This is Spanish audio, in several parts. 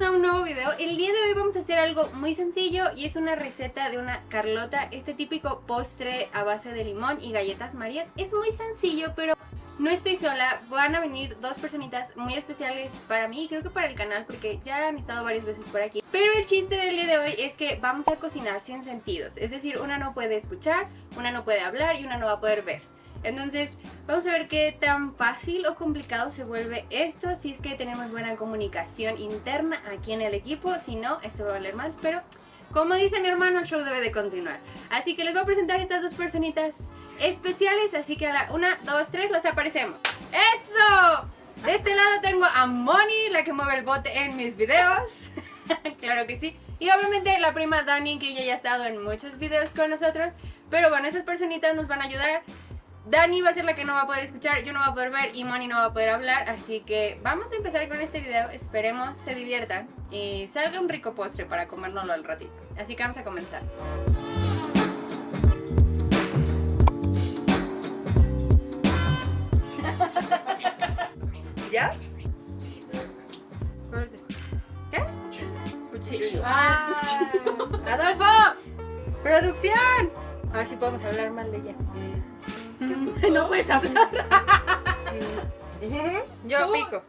bienvenidos a un nuevo video. El día de hoy vamos a hacer algo muy sencillo y es una receta de una Carlota, este típico postre a base de limón y galletas Marías. Es muy sencillo, pero no estoy sola, van a venir dos personitas muy especiales para mí y creo que para el canal porque ya han estado varias veces por aquí. Pero el chiste del día de hoy es que vamos a cocinar sin sentidos, es decir, una no puede escuchar, una no puede hablar y una no va a poder ver. Entonces vamos a ver qué tan fácil o complicado se vuelve esto, si es que tenemos buena comunicación interna aquí en el equipo, si no, esto va a valer más, pero como dice mi hermano, el show debe de continuar. Así que les voy a presentar estas dos personitas especiales, así que a la 1, 2, 3 las aparecemos. ¡Eso! De este lado tengo a Moni, la que mueve el bote en mis videos. Claro que sí. Y obviamente la prima Dani, que ella ya ha estado en muchos videos con nosotros. Pero bueno, estas personitas nos van a ayudar. Dani va a ser la que no va a poder escuchar, yo no voy a poder ver y Moni no va a poder hablar. Así que vamos a empezar con este video, esperemos se diviertan y salga un rico postre para comérnoslo al ratito. Así que vamos a comenzar. ¿Ya? ¿Qué? Cuchillo. ¡Ah! ¡Adolfo! ¡Producción! A ver si podemos hablar mal de ella. No puedes hablar. Yo pico.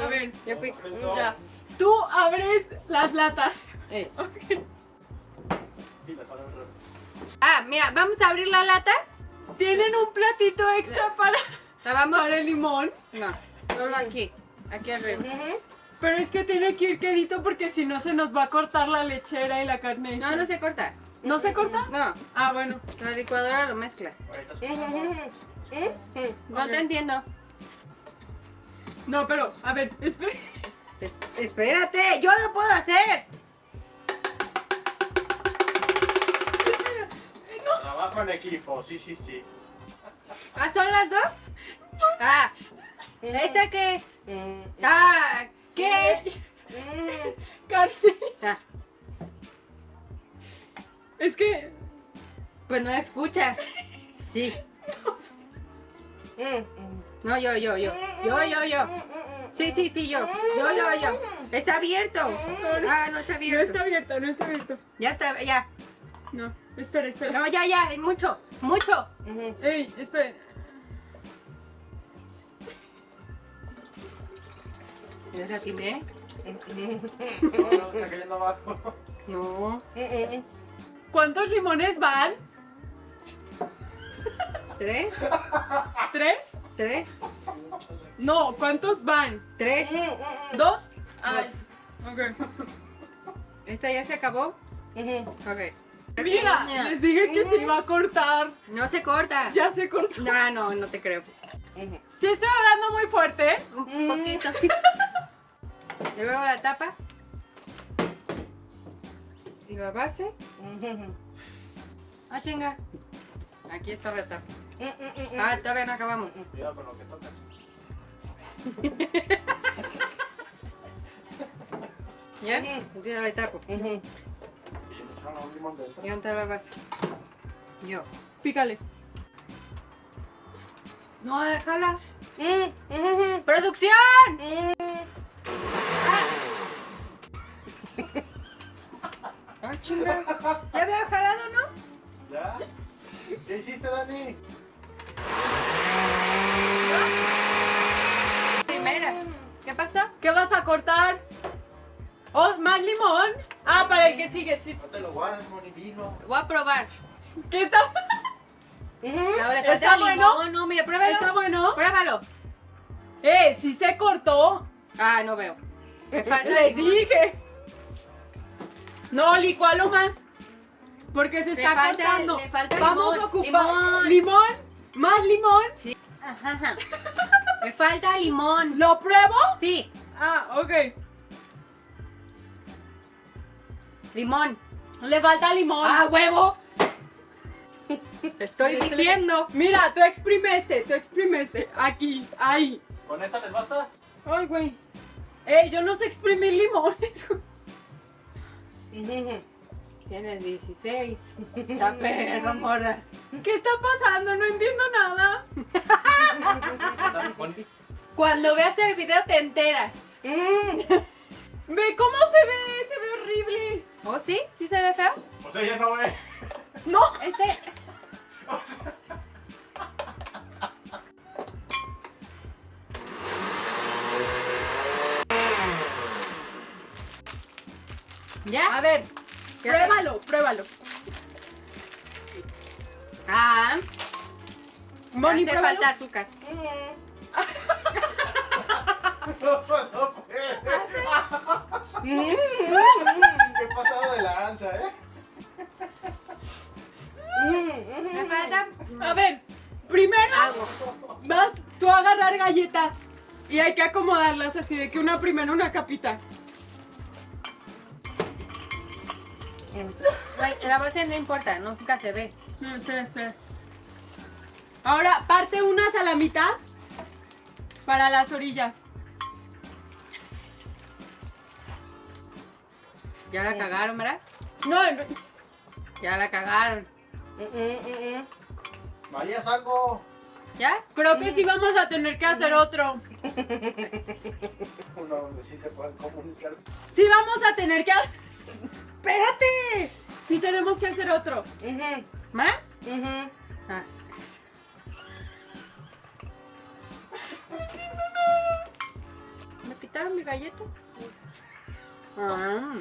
A ver, Yo pico. ya. Tú abres las latas. Okay. Ah, mira, vamos a abrir la lata. Tienen un platito extra ¿La vamos? para el limón. No, solo aquí. Aquí arriba. Pero es que tiene que ir quedito porque si no se nos va a cortar la lechera y la carne. No, no se corta. ¿No se corta? No, Ah, bueno. la licuadora lo mezcla. No te entiendo. No, pero, a ver, espera. Espérate, yo lo puedo hacer. Trabajo en equipo, sí. ¿Ah, son las dos? Ah, ¿esta qué es? Ah, ¿qué es? Carne. Ah, Es que. pues no escuchas. Sí. No, yo. Sí, yo. Está abierto. Ah, no está No abierto. está abierto, no está abierto. Ya está, ya. No, espera. No, ya, es mucho. Ey, esperen. ¿Ya la atiné? No, está cayendo abajo. No. ¿Cuántos limones van? 3, ¿3? No, ¿cuántos van? 3. ¿2? Ay, ok. ¿Esta ya se acabó? Ok. Mira, les dije que se iba a cortar. No se corta. Ya se cortó. No te creo. Sí estoy hablando muy fuerte. Un poquito. Y luego la tapa. Y la base. Ah, chinga. Aquí está la tapa. Ah, todavía no acabamos. Cuidado con lo que tocas. ¿Ya? Ya la tapo. Y le echaron un limón dentro. ¿Y dónde está la base? Yo. Pícale. No, déjala. ¡Producción! Ah, chinga. ¿Ya había jalado, no? ¿Ya? ¿Qué hiciste, Dani? Primera. ¿Qué pasó? ¿Qué vas a cortar? ¿Oh, más limón? Ah, para el que sigue, sí. No te lo guardes, Moni, vino. Voy a probar. ¿Qué está? No, le ¿Está falta limón. bueno? No, mira, pruébalo. ¿Está bueno? Pruébalo. Sí se cortó. Ah, no veo. Me falta Les limón. dije. No, licualo más. Porque se Le está falta- cortando. le falta Vamos limón, a ocupar limón. limón. Más limón. Sí. Ajá. Me falta limón. ¿Lo pruebo? Sí, Ah, ok. limón. Le falta limón. ¡Ah, huevo! Te estoy diciendo. Mira, tú exprime este. Aquí, ahí. ¿Con esta les basta? Ay, güey. Yo no sé exprimir limones. Tienes 16. Está perro, morra. ¿Qué está pasando? No entiendo nada. Dani, Moni. Cuando veas el video te enteras. Ve cómo se ve horrible. ¿Oh, sí? ¿Sí se ve feo? O sea, ya no ve. No. ¿Ya? A ver, Ya pruébalo. Ah, Moni, hace pruébalo. falta azúcar. No puede. Qué pasado de lanza, ¿eh? Me falta A ver, primero algo. vas tú a agarrar galletas y hay que acomodarlas así de que una primero una capita. La base no importa, nunca se ve. No, espera. Ahora parte unas a la mitad para las orillas. Ya la cagaron, ¿verdad? No, Ya la cagaron. María, salgo. ¿Ya? creo que sí vamos a tener que hacer otro. Uno donde sí se pueden comunicar. Sí vamos a tener que hacer... ¡Espérate! Sí tenemos que hacer otro. ¿Más? Ah. ¿Me quitaron mi galleta? Ah.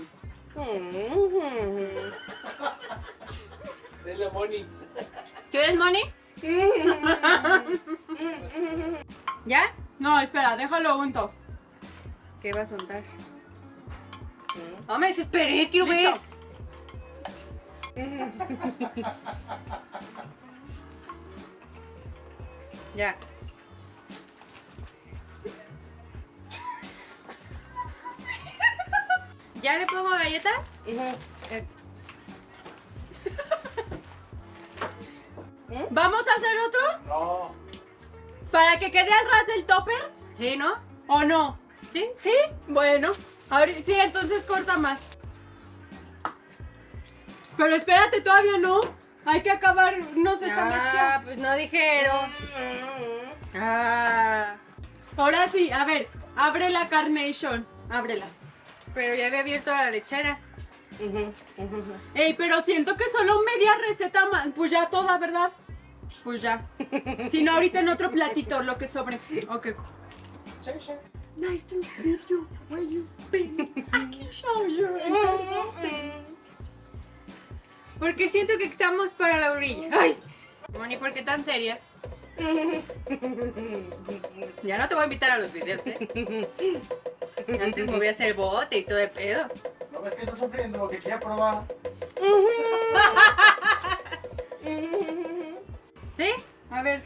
Dele, Moni. ¿Quieres money? ¿Ya? No, espera, déjalo junto. ¿Qué vas a untar? No me desesperé, quiero ver. Listo. Ya. ¿Ya le pongo galletas? ¿Vamos a hacer otro? No. ¿Para que quede al ras del topper? ¿Sí, no? ¿O no? ¿Sí? ¿Sí? Bueno. Ahorita, sí, entonces corta más. Pero espérate, todavía no. Hay que acabarnos esta mezcla. Pues no dijeron. Ah, Ahora sí, a ver, abre la Carnation. Ábrela. pero ya había abierto la lechera. Ey, pero siento que solo media receta más. Pues ya toda, ¿verdad? Pues ya. Si no, ahorita en otro platito, lo que sobre. Ok. Sí, sí. Nice to meet you. Where you been? I can show you. Porque siento que estamos para la orilla. Ay. Moni, ¿por qué tan seria? Ya no te voy a invitar a los videos, ¿eh? Antes me voy a hacer bote y todo el pedo. ¿No ves que está sufriendo lo que quiere probar? ¿Sí? A ver.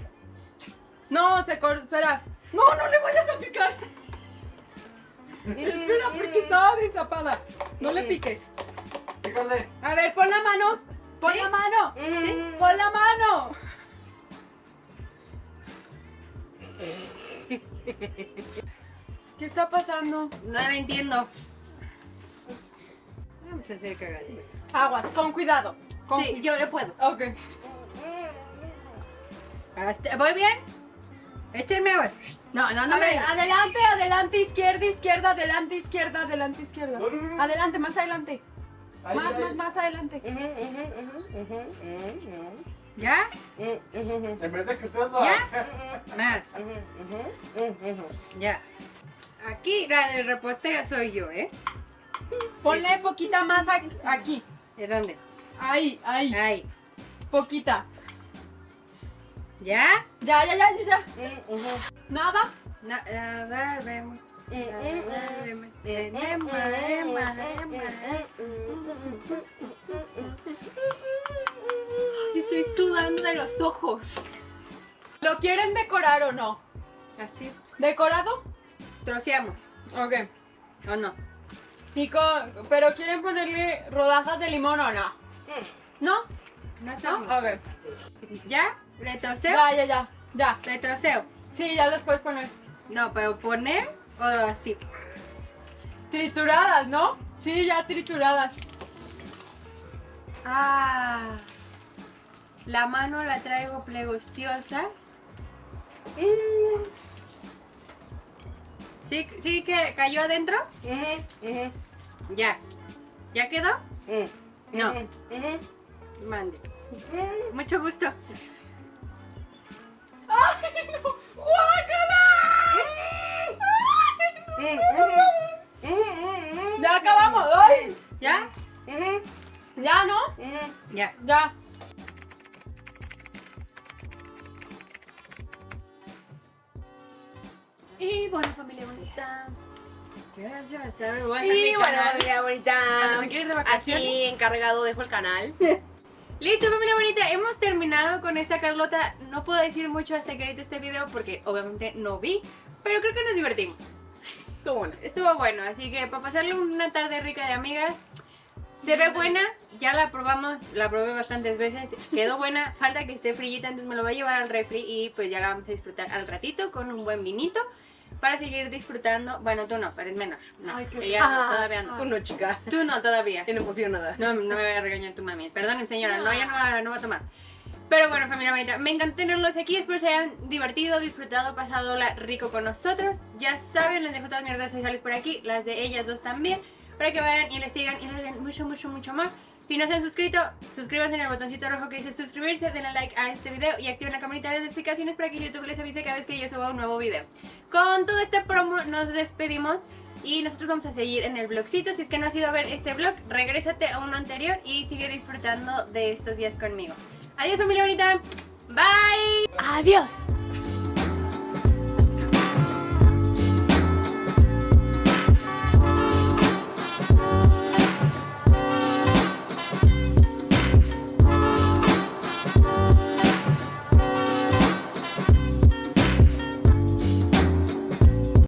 No, espera. No, no le vayas a picar. Espera, porque estaba destapada. No le piques. Fíjate. A ver, pon la mano. Pon ¿Sí? la mano. ¿Sí? Pon la mano. ¿Qué está pasando? No la entiendo. Vamos a hacer cagadilla. Aguas, con cuidado. Sí, yo puedo. Ok. ¿Voy bien? Échenme agua. No, no, no A ver, me... adelante, adelante, izquierda, izquierda, adelante, izquierda, adelante, izquierda. No, no, no. Adelante, más adelante. Ahí, ahí. Más adelante. ¿Ya? En vez de que ustedes lo ¿Ya? hagan. Más. Ya. Aquí la del repostera soy yo, ¿eh? Ponle poquita más aquí. ¿De dónde? Ahí, ahí. Ahí. Poquita. ¿Ya? Ya. ¿Nada? Nada, vemos. Yo estoy sudando de los ojos. ¿Lo quieren decorar o no? Así. ¿Decorado? Troceamos. Ok. ¿O no? ¿Pero quieren ponerle rodajas de limón o no? ¿No? No ¿No? sabemos. Ok. ¿Ya? ¿Le troceo? Ya. ¿Le troceo? Sí, ya los puedes poner. No, pero poner o así. Trituradas, ¿no? Sí, ya trituradas. Ah. La mano la traigo plegostiosa. ¿Sí, sí que cayó adentro? Ya. ¿Ya quedó? No. Mande. Mucho gusto. ¡Ay, no! ¡Guácala! Ya acabamos. ¡Ay! ¿Ya? ¿Ya no? Ya. Ya. Y bueno, familia bonita. Gracias. A ver, voy a Y dejar mi bueno, canal. familia bonita. Cuando me quieres de vacaciones. Aquí encargado dejo el canal. Listo, familia bonita, hemos terminado con esta Carlota. No puedo decir mucho hasta que edite este video porque obviamente no vi, pero creo que nos divertimos. Estuvo bueno. Estuvo bueno, así que para pasarle una tarde rica de amigas. Se ve buena, ya la probamos, la probé bastantes veces, quedó buena, falta que esté frillita, entonces me lo voy a llevar al refri y pues ya la vamos a disfrutar al ratito con un buen vinito para seguir disfrutando. Bueno, tú no, eres menor, no, Ay, qué ella Ah, todavía no. Tú no, chica. Tú no, todavía. Bien emocionada. No, no me voy a regañar tu mami. Perdonen, señora, no, ella no va a tomar. Pero bueno, familia bonita, me encanta tenerlos aquí. Espero se hayan divertido, disfrutado, pasado rico con nosotros. Ya saben, les dejo todas mis redes sociales por aquí, las de ellas dos también, para que vayan y les sigan y les den mucho, mucho, mucho amor. Si no se han suscrito, suscríbanse en el botoncito rojo que dice suscribirse, denle like a este video y activen la campanita de notificaciones para que YouTube les avise cada vez que yo suba un nuevo video. Con todo este promo nos despedimos. Y nosotros vamos a seguir en el vlogcito. Si es que no has ido a ver ese vlog, regrésate a uno anterior y sigue disfrutando de estos días conmigo. Adiós, familia bonita. Bye. Adiós.